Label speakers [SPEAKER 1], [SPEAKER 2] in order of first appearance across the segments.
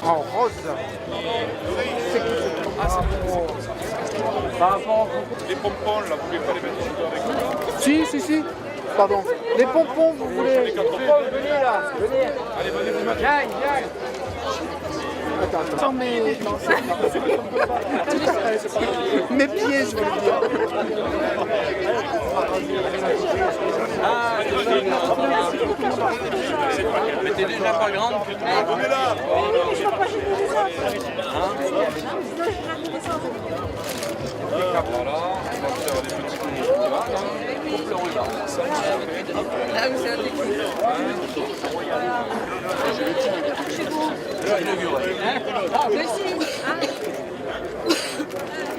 [SPEAKER 1] En rose. Par rapport
[SPEAKER 2] Les pompons, là, vous voulez pas les mettre avec nous?
[SPEAKER 1] Si. Pardon. Les pompons, vous voulez. Les pompons, venez là. Venez.
[SPEAKER 2] Allez, venez vous mettre.
[SPEAKER 1] Viens. Attends. Mes pieds, je veux le dire.
[SPEAKER 3] Mais t'es déjà pas grande.
[SPEAKER 2] Venez là. Voilà, on va faire des petits coups. Coupe le ruban.
[SPEAKER 3] Ah oui, c'est un déclin. Je vais inaugurer. Ah, mais si.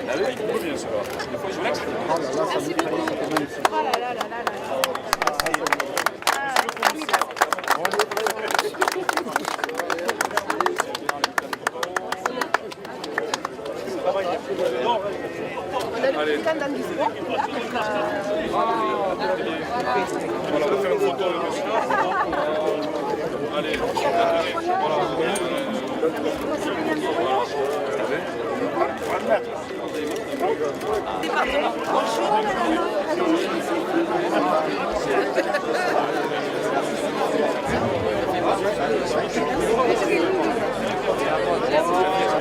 [SPEAKER 2] Ah oui, bien sûr. Des fois, je relaxe.
[SPEAKER 4] Merci beaucoup. Oh là là là là là. On a le président dans le discours.
[SPEAKER 2] Voilà, on va faire une photo avec monsieur. Allez,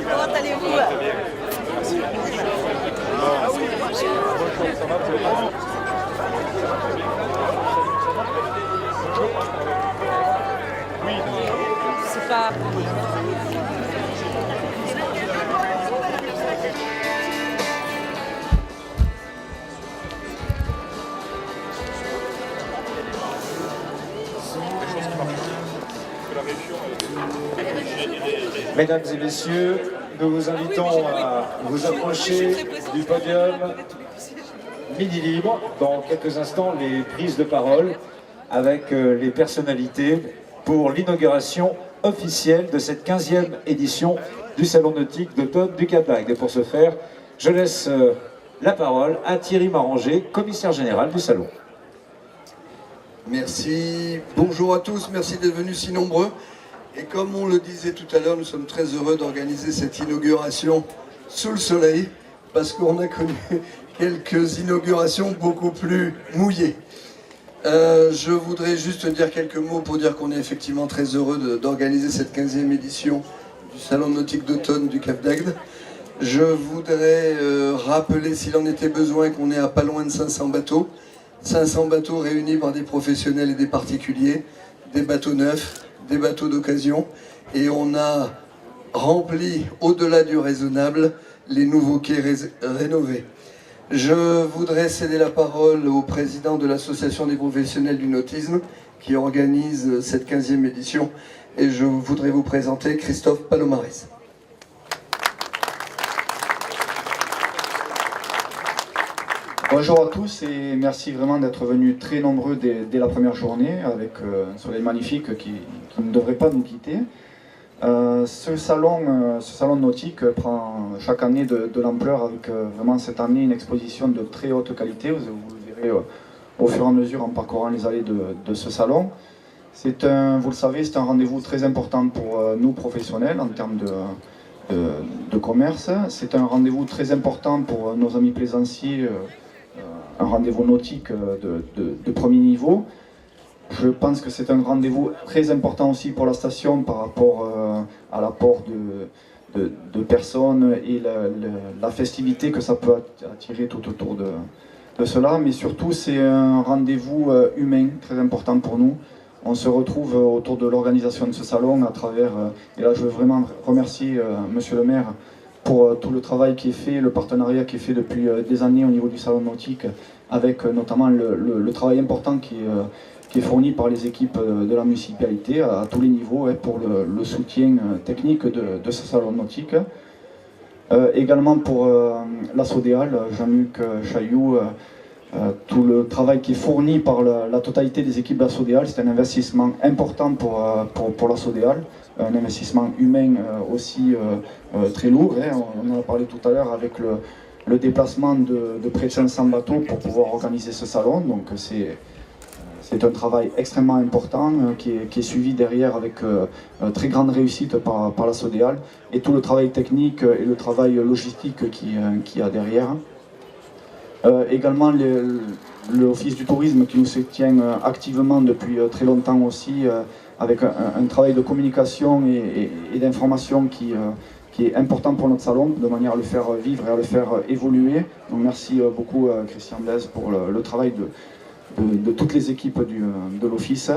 [SPEAKER 4] Comment allez-vous? C'est pas...
[SPEAKER 5] Mesdames et messieurs, nous vous invitons à vous approcher du podium Midi Libre. Dans quelques instants, les prises de parole avec les personnalités pour l'inauguration officielle de cette 15e édition du Salon nautique d'automne du Cap d'Agde. Et pour ce faire, je laisse la parole à Thierry Maranger, commissaire général du Salon.
[SPEAKER 6] Merci, bonjour à tous, merci d'être venus si nombreux. Et comme on le disait tout à l'heure, nous sommes très heureux d'organiser cette inauguration sous le soleil, parce qu'on a connu quelques inaugurations beaucoup plus mouillées. Je voudrais juste dire quelques mots pour dire qu'on est effectivement très heureux d'organiser cette 15e édition du Salon nautique d'automne du Cap d'Agde. Je voudrais rappeler, s'il en était besoin, qu'on est à pas loin de 500 bateaux. 500 bateaux réunis par des professionnels et des particuliers, des bateaux neufs, des bateaux d'occasion, et on a rempli au-delà du raisonnable les nouveaux quais rénovés. Je voudrais céder la parole au président de l'association des professionnels du nautisme qui organise cette 15e édition, et je voudrais vous présenter Christophe Palomares.
[SPEAKER 7] Bonjour à tous et merci vraiment d'être venus très nombreux dès la première journée avec un soleil magnifique qui ne devrait pas nous quitter. Ce salon nautique prend chaque année de l'ampleur avec vraiment cette année une exposition de très haute qualité. Vous le verrez au fur et à mesure en parcourant les allées de ce salon. Vous le savez, c'est un rendez-vous très important pour nous professionnels en termes de commerce. C'est un rendez-vous très important pour nos amis plaisanciers, un rendez-vous nautique de premier niveau. Je pense que c'est un rendez-vous très important aussi pour la station par rapport à l'apport de personnes et la festivité que ça peut attirer tout autour de cela. Mais surtout, c'est un rendez-vous humain très important pour nous. On se retrouve autour de l'organisation de ce salon à travers, et là je veux vraiment remercier Monsieur le maire pour tout le travail qui est fait, le partenariat qui est fait depuis des années au niveau du salon nautique, avec notamment le travail important qui est fourni par les équipes de la municipalité à tous les niveaux pour le soutien technique de ce salon nautique. Également pour la SODEAL, Jean-Luc Chailloux, tout le travail qui est fourni par la totalité des équipes de la SODEAL, c'est un investissement important pour la SODEAL, un investissement humain aussi très lourd. On en a parlé tout à l'heure avec le déplacement de près de 500 bateaux pour pouvoir organiser ce salon. Donc C'est un travail extrêmement important qui est suivi derrière avec très grande réussite par la SODEAL, et tout le travail technique et le travail logistique qu'il y a derrière. Également l'Office du tourisme qui nous soutient activement depuis très longtemps aussi, avec un travail de communication et d'information qui est important pour notre salon, de manière à le faire vivre et à le faire évoluer. Donc merci beaucoup Christian Blaise pour le travail de toutes les équipes de l'Office.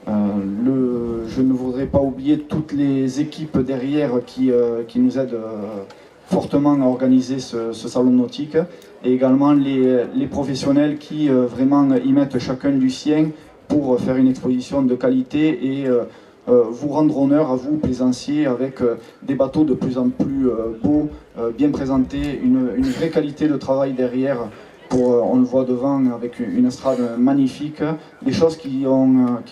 [SPEAKER 7] Je ne voudrais pas oublier toutes les équipes derrière qui nous aident fortement à organiser ce salon nautique, et également les professionnels qui vraiment y mettent chacun du sien pour faire une exposition de qualité et vous rendre honneur à vous, plaisanciers, avec des bateaux de plus en plus beaux, bien présentés, une vraie qualité de travail derrière. On le voit devant avec une estrade magnifique, des choses qui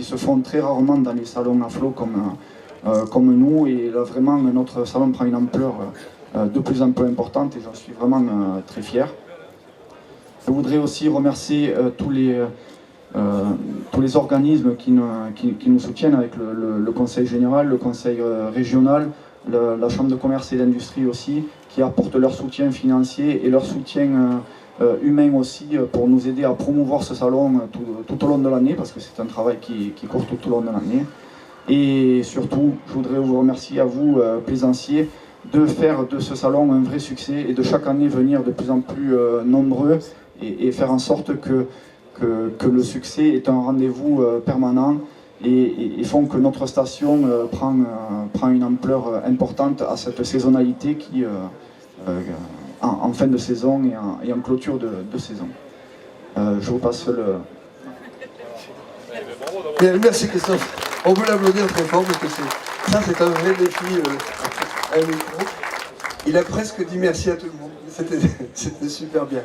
[SPEAKER 7] se font très rarement dans les salons à flot comme nous, et là vraiment notre salon prend une ampleur de plus en plus importante et j'en suis vraiment très fier. Je voudrais aussi remercier tous les organismes qui nous soutiennent, avec le Conseil général, le Conseil régional, la Chambre de commerce et d'industrie aussi, qui apportent leur soutien financier et leur soutien humain aussi pour nous aider à promouvoir ce salon tout au long de l'année, parce que c'est un travail qui court tout au long de l'année. Et surtout, je voudrais vous remercier à vous, plaisanciers, de faire de ce salon un vrai succès et de chaque année venir de plus en plus nombreux et faire en sorte que le succès est un rendez-vous permanent et font que notre station prend une ampleur importante à cette saisonnalité qui, en fin de saison et en clôture de saison. Je vous passe le...
[SPEAKER 6] Bien, merci Christophe. On peut l'applaudir très fort parce que ça c'est un vrai défi à micro. Il a presque dit merci à tout le monde. C'était super bien.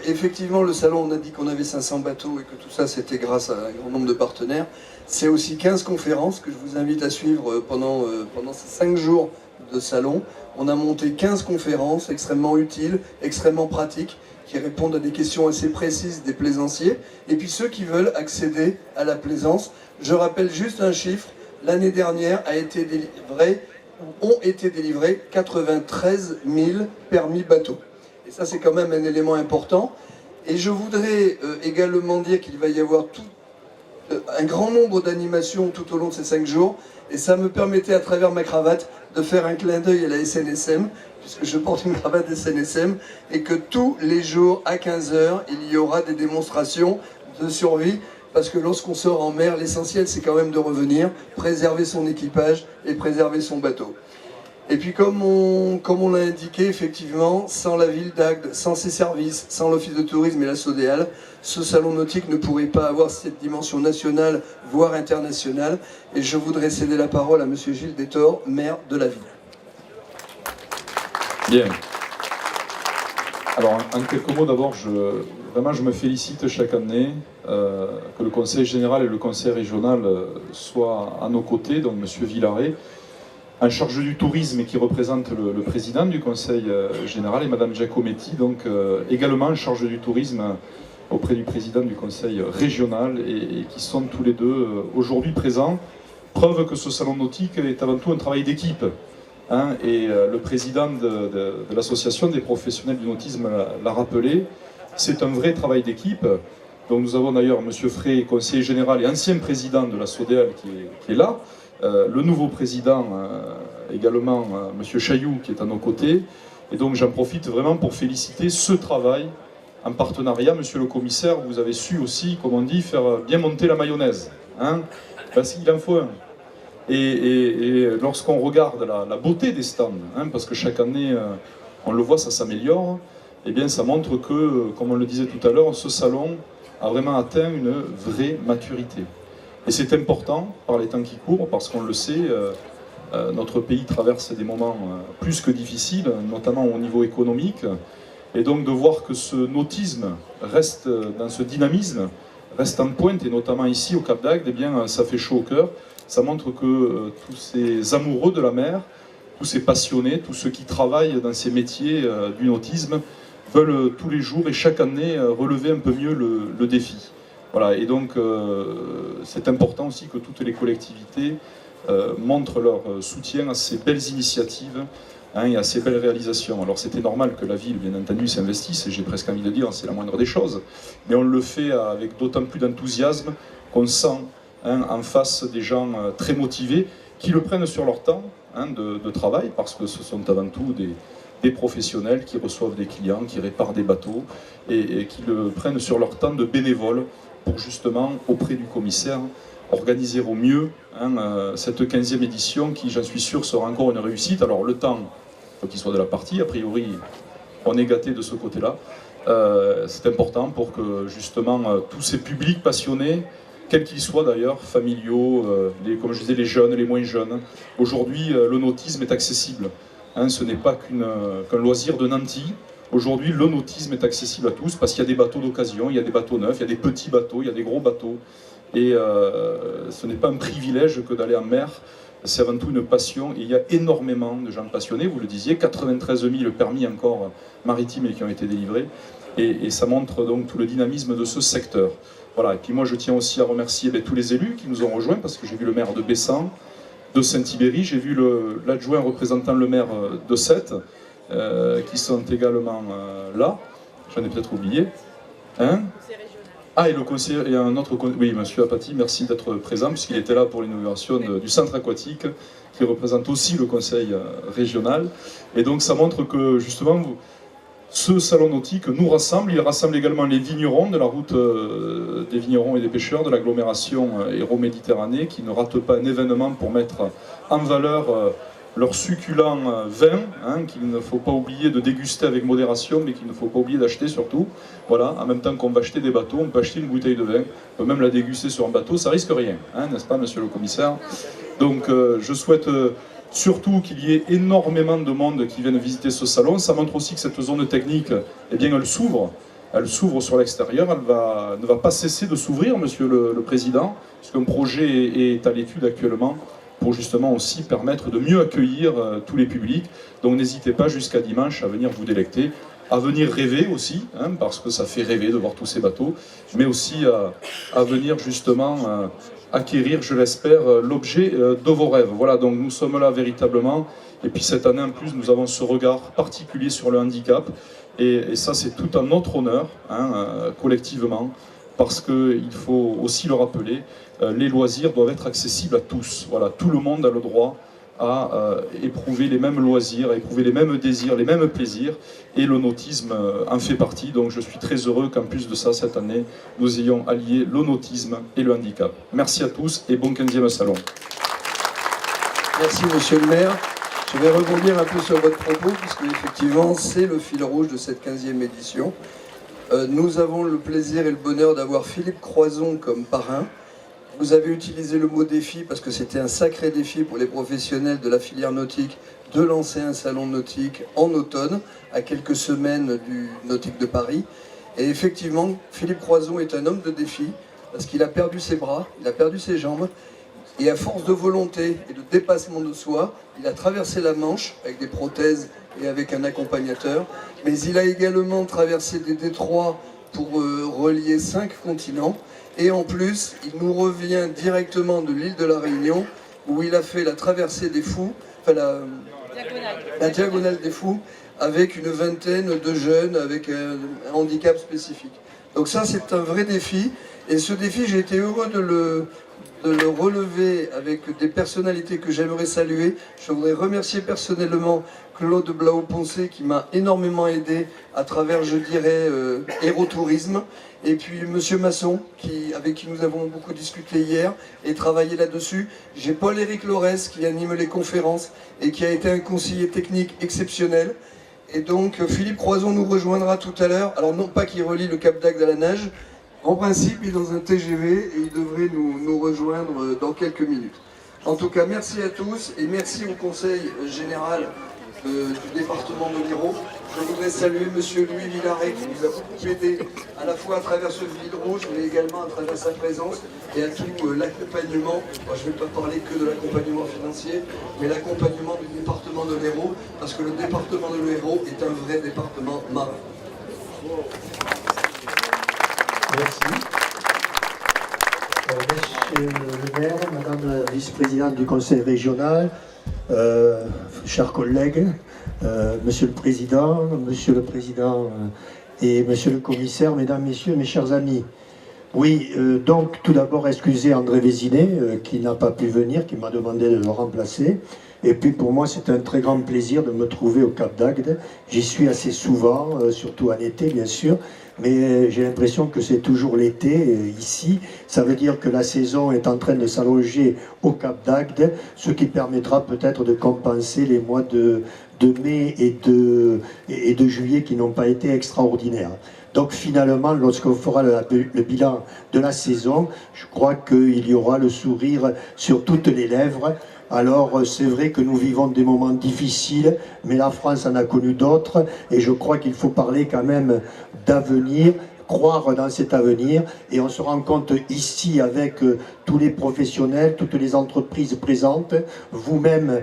[SPEAKER 6] Effectivement, le salon, on a dit qu'on avait 500 bateaux et que tout ça c'était grâce à un grand nombre de partenaires. C'est aussi 15 conférences que je vous invite à suivre pendant ces 5 jours de salon. On a monté 15 conférences extrêmement utiles, extrêmement pratiques, qui répondent à des questions assez précises des plaisanciers. Et puis ceux qui veulent accéder à la plaisance, je rappelle juste un chiffre, l'année dernière ont été délivrés 93 000 permis bateaux. Et ça c'est quand même un élément important. Et je voudrais également dire qu'il va y avoir un grand nombre d'animations tout au long de ces 5 jours. Et ça me permettait, à travers ma cravate, de faire un clin d'œil à la SNSM, puisque je porte une cravate SNSM, et que tous les jours, à 15 h, il y aura des démonstrations de survie, parce que lorsqu'on sort en mer, l'essentiel c'est quand même de revenir, préserver son équipage et préserver son bateau. Et puis comme on l'a indiqué, effectivement, sans la ville d'Agde, sans ses services, sans l'Office de tourisme et la SODEAL, ce salon nautique ne pourrait pas avoir cette dimension nationale, voire internationale. Et je voudrais céder la parole à Monsieur Gilles Détor, maire de la ville.
[SPEAKER 2] Bien. Alors, en quelques mots, d'abord, vraiment, je me félicite chaque année que le Conseil général et le Conseil régional soient à nos côtés, donc Monsieur Villaret, en charge du tourisme et qui représente le président du Conseil général, et Madame Giacometti, donc également en charge du tourisme auprès du président du Conseil régional, et qui sont tous les deux aujourd'hui présents. Preuve que ce salon nautique est avant tout un travail d'équipe. Hein, et le président de l'association des professionnels du nautisme l'a rappelé, c'est un vrai travail d'équipe. Donc nous avons d'ailleurs M. Frey, conseiller général et ancien président de la SODEAL qui est là, le nouveau président également, M. Chailloux, qui est à nos côtés. Et donc j'en profite vraiment pour féliciter ce travail en partenariat. Monsieur le commissaire, vous avez su aussi, comme on dit, faire bien monter la mayonnaise. Hein, parce qu'il en faut un. Et lorsqu'on regarde la beauté des stands, hein, parce que chaque année, on le voit, ça s'améliore, eh bien ça montre que, comme on le disait tout à l'heure, ce salon a vraiment atteint une vraie maturité. Et c'est important par les temps qui courent, parce qu'on le sait, notre pays traverse des moments plus que difficiles, notamment au niveau économique, et donc de voir que ce nautisme reste dans ce dynamisme, reste en pointe, et notamment ici au Cap d'Agde, eh bien ça fait chaud au cœur. Ça montre que tous ces amoureux de la mer, tous ces passionnés, tous ceux qui travaillent dans ces métiers du nautisme veulent tous les jours et chaque année relever un peu mieux le défi. Voilà, et donc c'est important aussi que toutes les collectivités montrent leur soutien à ces belles initiatives et à ces belles réalisations. Alors c'était normal que la ville, bien entendu, s'investisse, et j'ai presque envie de dire c'est la moindre des choses, mais on le fait avec d'autant plus d'enthousiasme qu'on sent en face des gens très motivés qui le prennent sur leur temps de travail, parce que ce sont avant tout des professionnels qui reçoivent des clients, qui réparent des bateaux, et qui le prennent sur leur temps de bénévoles pour justement, auprès du commissaire, organiser au mieux cette 15e édition qui, j'en suis sûr, sera encore une réussite. Alors le temps, il faut qu'il soit de la partie, a priori on est gâté de ce côté-là. C'est important pour que justement tous ces publics passionnés, quels qu'ils soient d'ailleurs, familiaux, comme je disais, les jeunes, les moins jeunes, aujourd'hui le nautisme est accessible. Ce n'est pas qu'un loisir de nantis. Aujourd'hui, le nautisme est accessible à tous parce qu'il y a des bateaux d'occasion, il y a des bateaux neufs, il y a des petits bateaux, il y a des gros bateaux. Et ce n'est pas un privilège que d'aller en mer, c'est avant tout une passion. Et il y a énormément de gens passionnés, vous le disiez, 93 000 permis encore maritimes qui ont été délivrés. Et ça montre donc tout le dynamisme de ce secteur. Voilà. Et puis moi, je tiens aussi à remercier tous les élus qui nous ont rejoints, parce que j'ai vu le maire de Bessan, de Saint-Ibéry, j'ai vu l'adjoint représentant le maire de Sète, qui sont également là. J'en ai peut-être oublié. Et le conseiller, et un autre, oui, monsieur Apathy, merci d'être présent, puisqu'il était là pour l'inauguration du centre aquatique, qui représente aussi le conseil régional. Et donc ça montre que justement, ce salon nautique nous rassemble. Il rassemble également les vignerons de la route des vignerons et des pêcheurs de l'agglomération Hérault-Méditerranée, qui ne ratent pas un événement pour mettre en valeur leur succulent vin, qu'il ne faut pas oublier de déguster avec modération, mais qu'il ne faut pas oublier d'acheter surtout. Voilà, en même temps qu'on va acheter des bateaux, on peut acheter une bouteille de vin, on peut même la déguster sur un bateau, ça risque rien, n'est-ce pas, monsieur le commissaire? Donc je souhaite surtout qu'il y ait énormément de monde qui vienne visiter ce salon. Ça montre aussi que cette zone technique, eh bien, elle s'ouvre sur l'extérieur, elle ne va pas cesser de s'ouvrir, monsieur le président, puisqu'un projet est à l'étude actuellement, pour justement aussi permettre de mieux accueillir tous les publics. Donc n'hésitez pas jusqu'à dimanche à venir vous délecter, à venir rêver aussi, parce que ça fait rêver de voir tous ces bateaux, mais aussi à venir justement acquérir, je l'espère, l'objet de vos rêves. Voilà, donc nous sommes là véritablement, et puis cette année en plus nous avons ce regard particulier sur le handicap, et ça c'est tout à notre honneur, collectivement, parce qu'il faut aussi le rappeler, les loisirs doivent être accessibles à tous. Voilà, tout le monde a le droit à éprouver les mêmes loisirs, à éprouver les mêmes désirs, les mêmes plaisirs, et le nautisme en fait partie. Donc je suis très heureux qu'en plus de ça, cette année, nous ayons allié le nautisme et le handicap. Merci à tous et bon 15e salon.
[SPEAKER 6] Merci monsieur le maire. Je vais rebondir un peu sur votre propos, puisque effectivement c'est le fil rouge de cette 15e édition. Nous avons le plaisir et le bonheur d'avoir Philippe Croison comme parrain. Vous avez utilisé le mot défi parce que c'était un sacré défi pour les professionnels de la filière nautique de lancer un salon nautique en automne, à quelques semaines du Nautique de Paris. Et effectivement, Philippe Croison est un homme de défi parce qu'il a perdu ses bras, il a perdu ses jambes, et à force de volonté et de dépassement de soi, il a traversé la Manche avec des prothèses et avec un accompagnateur, mais il a également traversé des détroits pour relier 5 continents. Et en plus, il nous revient directement de l'île de la Réunion, où il a fait la traversée des fous, enfin la diagonale des fous, avec une vingtaine de jeunes avec un handicap spécifique. Donc ça, c'est un vrai défi. Et ce défi, j'ai été heureux de le relever avec des personnalités que j'aimerais saluer. Je voudrais remercier personnellement Claude Blau-Poncé qui m'a énormément aidé à travers, je dirais, Aérotourisme. Et puis Monsieur Masson, avec qui nous avons beaucoup discuté hier et travaillé là-dessus. J'ai Paul-Éric Lorès qui anime les conférences et qui a été un conseiller technique exceptionnel. Et donc Philippe Croison nous rejoindra tout à l'heure. Alors non pas qu'il relie le Cap d'Agde à la nage, en principe il est dans un TGV et il devrait nous rejoindre dans quelques minutes. En tout cas, merci à tous et merci au Conseil général du département de l'Hérault. Je voudrais saluer Monsieur Louis Villaret qui nous a beaucoup aidé à la fois à travers ce fil rouge, mais également à travers sa présence et à tout l'accompagnement. Moi, je ne vais pas parler que de l'accompagnement financier, mais l'accompagnement du département de l'Hérault, parce que le département de l'Hérault est un vrai département marin.
[SPEAKER 5] Merci.
[SPEAKER 8] Monsieur le maire, Madame la vice-présidente du conseil régional, chers collègues, Monsieur le président et Monsieur le commissaire, Mesdames, Messieurs, mes chers amis. Oui, donc tout d'abord excusez André Vézinet qui n'a pas pu venir, qui m'a demandé de le remplacer. Et puis pour moi c'est un très grand plaisir de me trouver au Cap d'Agde. J'y suis assez souvent, surtout en été bien sûr, mais j'ai l'impression que c'est toujours l'été ici. Ça veut dire que la saison est en train de s'allonger au Cap d'Agde, ce qui permettra peut-être de compenser les mois de mai et de juillet qui n'ont pas été extraordinaires. Donc finalement, lorsqu'on fera le bilan de la saison, je crois qu'il y aura le sourire sur toutes les lèvres. Alors c'est vrai que nous vivons des moments difficiles, mais la France en a connu d'autres, et je crois qu'il faut parler quand même d'avenir, croire dans cet avenir, et on se rend compte ici avec tous les professionnels, toutes les entreprises présentes, vous-même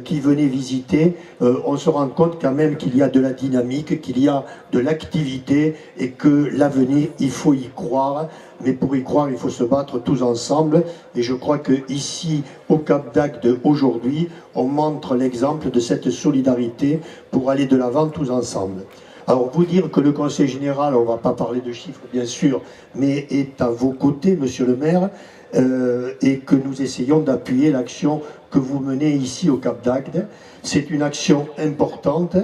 [SPEAKER 8] qui venez visiter, on se rend compte quand même qu'il y a de la dynamique, qu'il y a de l'activité, et que l'avenir, il faut y croire, mais pour y croire, il faut se battre tous ensemble, et je crois que ici, au Cap d'Agde, aujourd'hui, on montre l'exemple de cette solidarité pour aller de l'avant tous ensemble. Alors vous dire que le Conseil général, on ne va pas parler de chiffres bien sûr, mais est à vos côtés, monsieur le maire, et que nous essayons d'appuyer l'action que vous menez ici au Cap d'Agde. C'est une action importante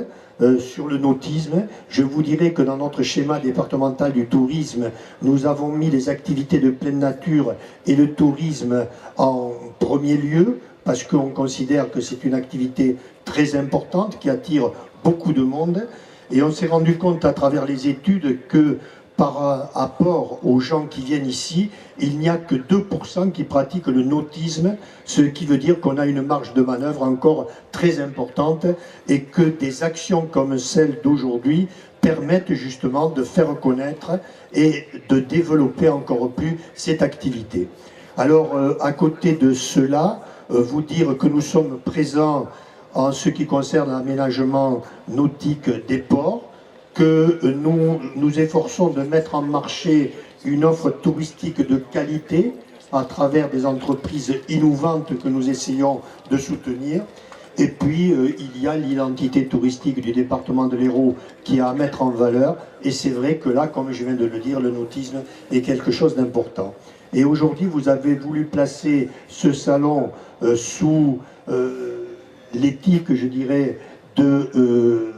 [SPEAKER 8] sur le nautisme. Je vous dirais que dans notre schéma départemental du tourisme, nous avons mis les activités de pleine nature et le tourisme en premier lieu, parce qu'on considère que c'est une activité très importante qui attire beaucoup de monde. Et on s'est rendu compte à travers les études que par rapport aux gens qui viennent ici, il n'y a que 2% qui pratiquent le nautisme, ce qui veut dire qu'on a une marge de manœuvre encore très importante et que des actions comme celle d'aujourd'hui permettent justement de faire connaître et de développer encore plus cette activité. Alors à côté de cela, vous dire que nous sommes présents en ce qui concerne l'aménagement nautique des ports, que nous nous efforçons de mettre en marché une offre touristique de qualité à travers des entreprises innovantes que nous essayons de soutenir. Et puis, il y a l'identité touristique du département de l'Hérault qui a à mettre en valeur. Et c'est vrai que là, comme je viens de le dire, le nautisme est quelque chose d'important. Et aujourd'hui, vous avez voulu placer ce salon sous l'éthique, je dirais, de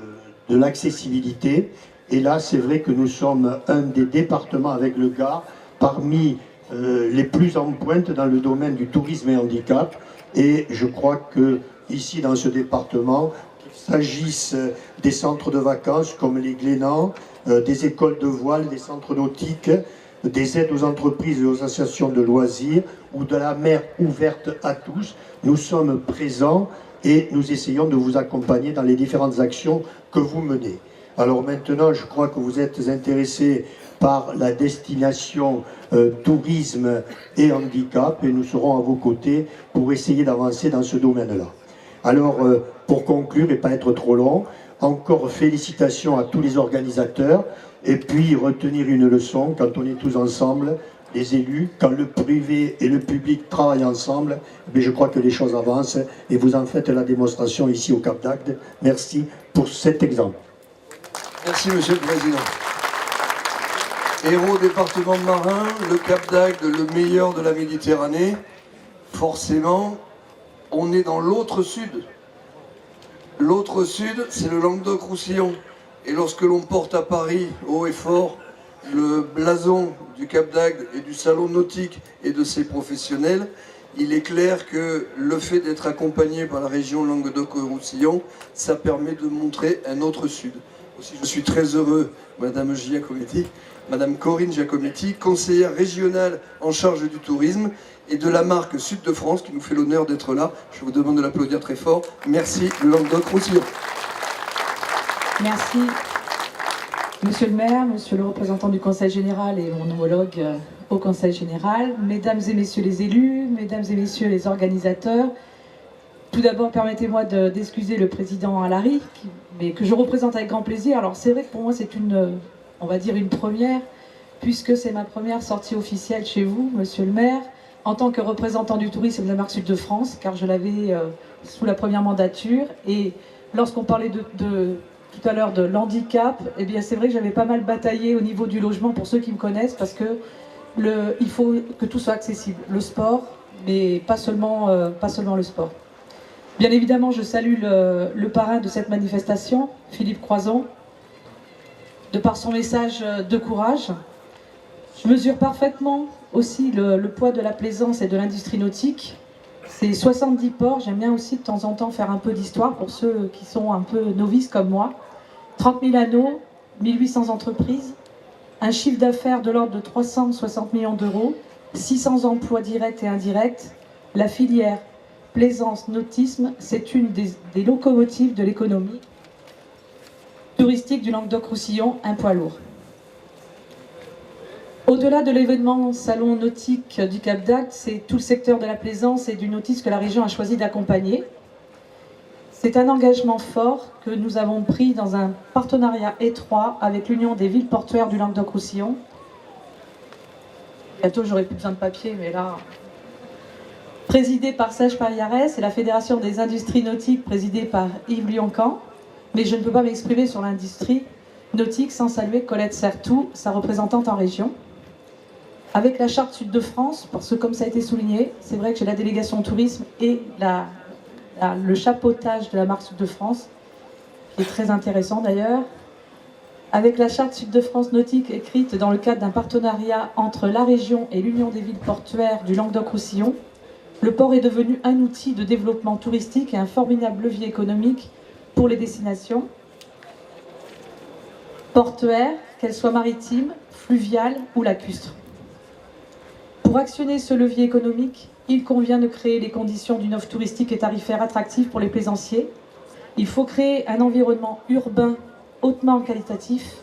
[SPEAKER 8] l'accessibilité. Et là, c'est vrai que nous sommes un des départements avec le Gard parmi les plus en pointe dans le domaine du tourisme et handicap. Et je crois que ici, dans ce département, qu'il s'agisse des centres de vacances comme les Glénans, des écoles de voile, des centres nautiques, des aides aux entreprises et aux associations de loisirs ou de la mer ouverte à tous, nous sommes présents et nous essayons de vous accompagner dans les différentes actions que vous menez. Alors maintenant, je crois que vous êtes intéressés par la destination tourisme et handicap, et nous serons à vos côtés pour essayer d'avancer dans ce domaine-là. Alors, pour conclure et pas être trop long, encore félicitations à tous les organisateurs, et puis retenir une leçon, quand on est tous ensemble, les élus, quand le privé et le public travaillent ensemble, mais je crois que les choses avancent et vous en faites la démonstration ici au Cap d'Agde. Merci pour cet exemple.
[SPEAKER 6] Merci Monsieur le Président. Hérault, département de Marin, le Cap d'Agde, le meilleur de la Méditerranée. Forcément, on est dans l'autre sud. L'autre sud, c'est le Languedoc-Roussillon. Et lorsque l'on porte à Paris, haut et fort, le blason du Cap d'Agde et du salon nautique et de ses professionnels, il est clair que le fait d'être accompagné par la région Languedoc-Roussillon, ça permet de montrer un autre sud. Aussi, je suis très heureux, Madame Giacometti, Madame Corinne Giacometti, conseillère régionale en charge du tourisme et de la marque Sud de France, qui nous fait l'honneur d'être là. Je vous demande de l'applaudir très fort. Merci, le Languedoc-Roussillon.
[SPEAKER 9] Merci. Monsieur le maire, monsieur le représentant du Conseil général et mon homologue au Conseil général, mesdames et messieurs les élus, mesdames et messieurs les organisateurs, tout d'abord permettez-moi d'excuser le président Alary, mais que je représente avec grand plaisir. Alors c'est vrai que pour moi c'est on va dire une première, puisque c'est ma première sortie officielle chez vous, monsieur le maire, en tant que représentant du tourisme de la marque Sud de France, car je l'avais sous la première mandature. Et lorsqu'on parlait tout à l'heure de l'handicap, eh bien c'est vrai que j'avais pas mal bataillé au niveau du logement pour ceux qui me connaissent, parce que il faut que tout soit accessible. Le sport, mais pas seulement le sport. Bien évidemment, je salue le parrain de cette manifestation, Philippe Croison, de par son message de courage. Je mesure parfaitement aussi le poids de la plaisance et de l'industrie nautique. C'est 70 ports, j'aime bien aussi de temps en temps faire un peu d'histoire pour ceux qui sont un peu novices comme moi. 30 000 anneaux, 1800 entreprises, un chiffre d'affaires de l'ordre de 360 millions d'euros, 600 emplois directs et indirects. La filière plaisance, nautisme, c'est une des locomotives de l'économie touristique du Languedoc-Roussillon, un poids lourd. Au-delà de l'événement Salon nautique du Cap d'Agde, c'est tout le secteur de la plaisance et du nautisme que la région a choisi d'accompagner. C'est un engagement fort que nous avons pris dans un partenariat étroit avec l'Union des villes portuaires du Languedoc-Roussillon. Bientôt, j'aurai plus besoin de papier, mais là... Présidé par Serge Pariares et la Fédération des industries nautiques présidée par Yves Lioncan. Mais je ne peux pas m'exprimer sur l'industrie nautique sans saluer Colette Certout, sa représentante en région. Avec la charte Sud de France, parce que comme ça a été souligné, c'est vrai que j'ai la délégation tourisme et le chapeautage de la marque Sud de France, qui est très intéressant d'ailleurs. Avec la charte Sud de France nautique écrite dans le cadre d'un partenariat entre la région et l'Union des villes portuaires du Languedoc-Roussillon, le port est devenu un outil de développement touristique et un formidable levier économique pour les destinations portuaires, qu'elles soient maritimes, fluviales ou lacustres. Pour actionner ce levier économique, il convient de créer les conditions d'une offre touristique et tarifaire attractive pour les plaisanciers. Il faut créer un environnement urbain hautement qualitatif.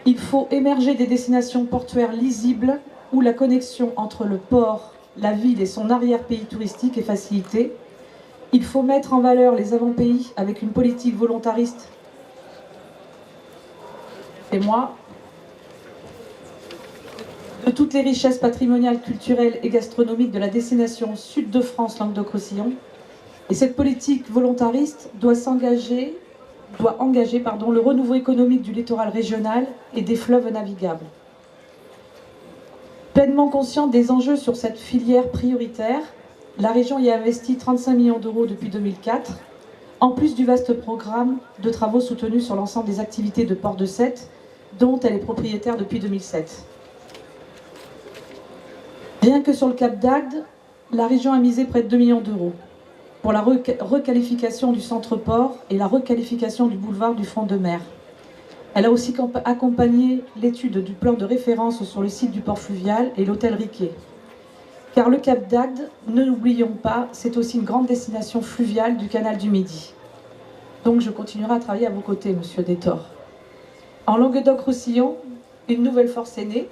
[SPEAKER 9] Il faut émerger des destinations portuaires lisibles où la connexion entre le port, la ville et son arrière-pays touristique est facilitée. Il faut mettre en valeur les avant-pays avec une politique volontariste. Et moi, de toutes les richesses patrimoniales, culturelles et gastronomiques de la destination Sud de France Languedoc-Roussillon. Et cette politique volontariste doit engager le renouveau économique du littoral régional et des fleuves navigables. Pleinement consciente des enjeux sur cette filière prioritaire, la région y a investi 35 millions d'euros depuis 2004, en plus du vaste programme de travaux soutenus sur l'ensemble des activités de Port de Sète, dont elle est propriétaire depuis 2007. Rien que sur le Cap d'Agde, la région a misé près de 2 millions d'euros pour la requalification du centre-port et la requalification du boulevard du front de mer. Elle a aussi accompagné l'étude du plan de référence sur le site du port fluvial et l'hôtel Riquet. Car le Cap d'Agde, ne l'oublions pas, c'est aussi une grande destination fluviale du canal du Midi. Donc je continuerai à travailler à vos côtés, Monsieur Détor. En Languedoc-Roussillon, une nouvelle force est née,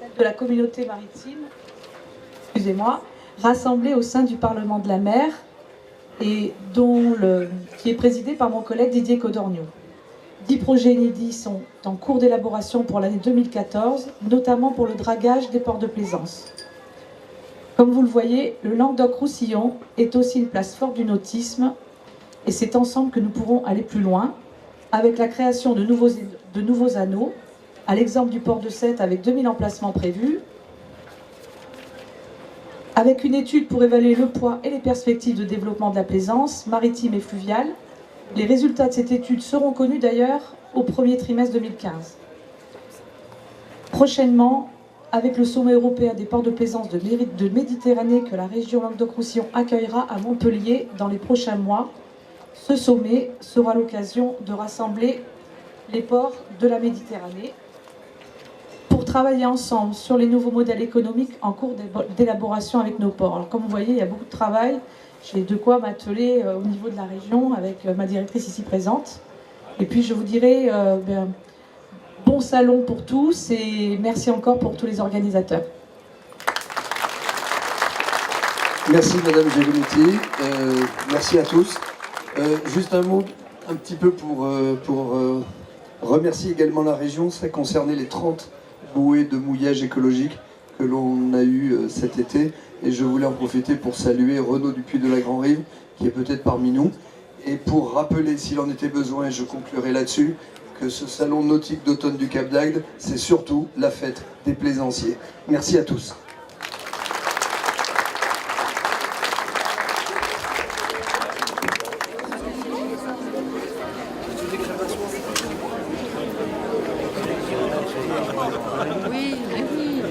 [SPEAKER 9] celle de la communauté maritime, rassemblée au sein du Parlement de la mer et qui est présidée par mon collègue Didier Codorniou. 10 projets inédits sont en cours d'élaboration pour l'année 2014, notamment pour le dragage des ports de plaisance. Comme vous le voyez, le Languedoc-Roussillon est aussi une place forte du nautisme et c'est ensemble que nous pourrons aller plus loin avec la création de nouveaux anneaux, à l'exemple du port de Sète avec 2000 emplacements prévus, avec une étude pour évaluer le poids et les perspectives de développement de la plaisance maritime et fluviale. Les résultats de cette étude seront connus d'ailleurs au premier trimestre 2015. Prochainement, avec le sommet européen des ports de plaisance de Méditerranée que la région Languedoc-Roussillon accueillera à Montpellier dans les prochains mois, ce sommet sera l'occasion de rassembler les ports de la Méditerranée pour travailler ensemble sur les nouveaux modèles économiques en cours d'élaboration avec nos ports. Alors comme vous voyez, il y a beaucoup de travail. J'ai de quoi m'atteler au niveau de la région avec ma directrice ici présente. Et puis je vous dirai bon salon pour tous et merci encore pour tous les organisateurs.
[SPEAKER 6] Merci Madame Gelumuti, merci à tous. Juste un mot un petit peu pour remercier également la région. Ça concernait les 30 bouées de mouillage écologique que l'on a eu cet été. Et je voulais en profiter pour saluer Renaud Dupuis de la Grand-Rive, qui est peut-être parmi nous, et pour rappeler, s'il en était besoin, et je conclurai là-dessus, que ce salon nautique d'automne du Cap d'Agde, c'est surtout la fête des plaisanciers. Merci à tous.
[SPEAKER 4] Oui, oui.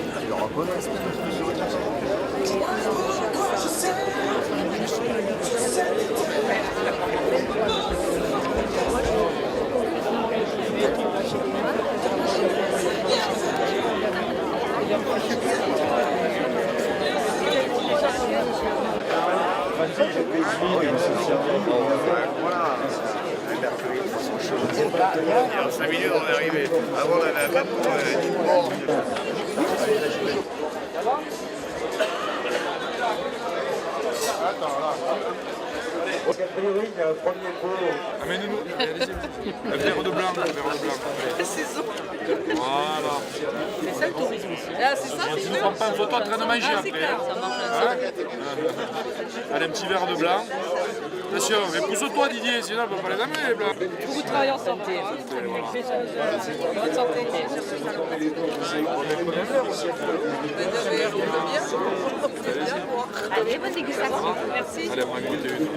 [SPEAKER 10] En 5 minutes, on est arrivé. Avant, on avait même
[SPEAKER 5] A priori, il y a un premier pot.
[SPEAKER 10] Amène-nous. Un verre de blanc.
[SPEAKER 3] C'est ça.
[SPEAKER 10] Voilà.
[SPEAKER 3] C'est ça le tourisme aussi. Ah, c'est ça, c'est
[SPEAKER 10] Tu
[SPEAKER 3] sûr.
[SPEAKER 10] ne prends pas une photo en train de manger
[SPEAKER 3] Ah,
[SPEAKER 10] après.
[SPEAKER 3] c'est clair, ça marche.
[SPEAKER 10] Allez, un petit verre de blanc. Attention, mais pousse-toi Didier, sinon on ne peut pas les amener les blancs.
[SPEAKER 3] Vous travaillez en santé. Bonne santé.
[SPEAKER 4] Allez, bonne dégustation.
[SPEAKER 3] Merci.
[SPEAKER 10] Allez, on va goûter une.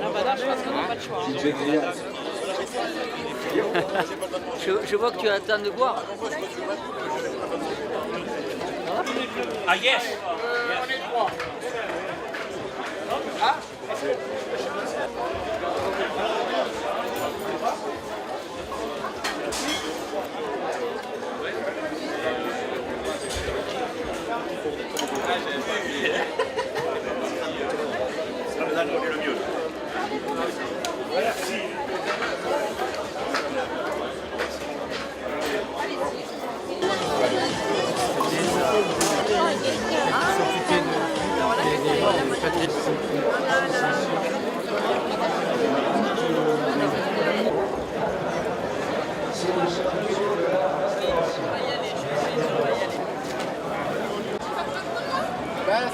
[SPEAKER 3] Ah bah là, je pense qu'on n'a pas de choix. Je vois que tu attends de boire.
[SPEAKER 10] Ah yes.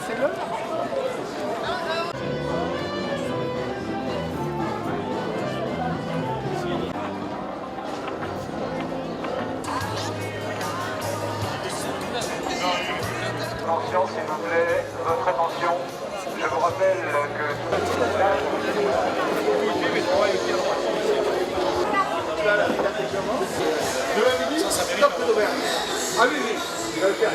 [SPEAKER 1] C'est l'heure.
[SPEAKER 5] Attention, s'il vous plaît, votre attention. Je vous rappelle
[SPEAKER 1] De la midi, top d'Auvergne. Ah oui, oui, il va le faire.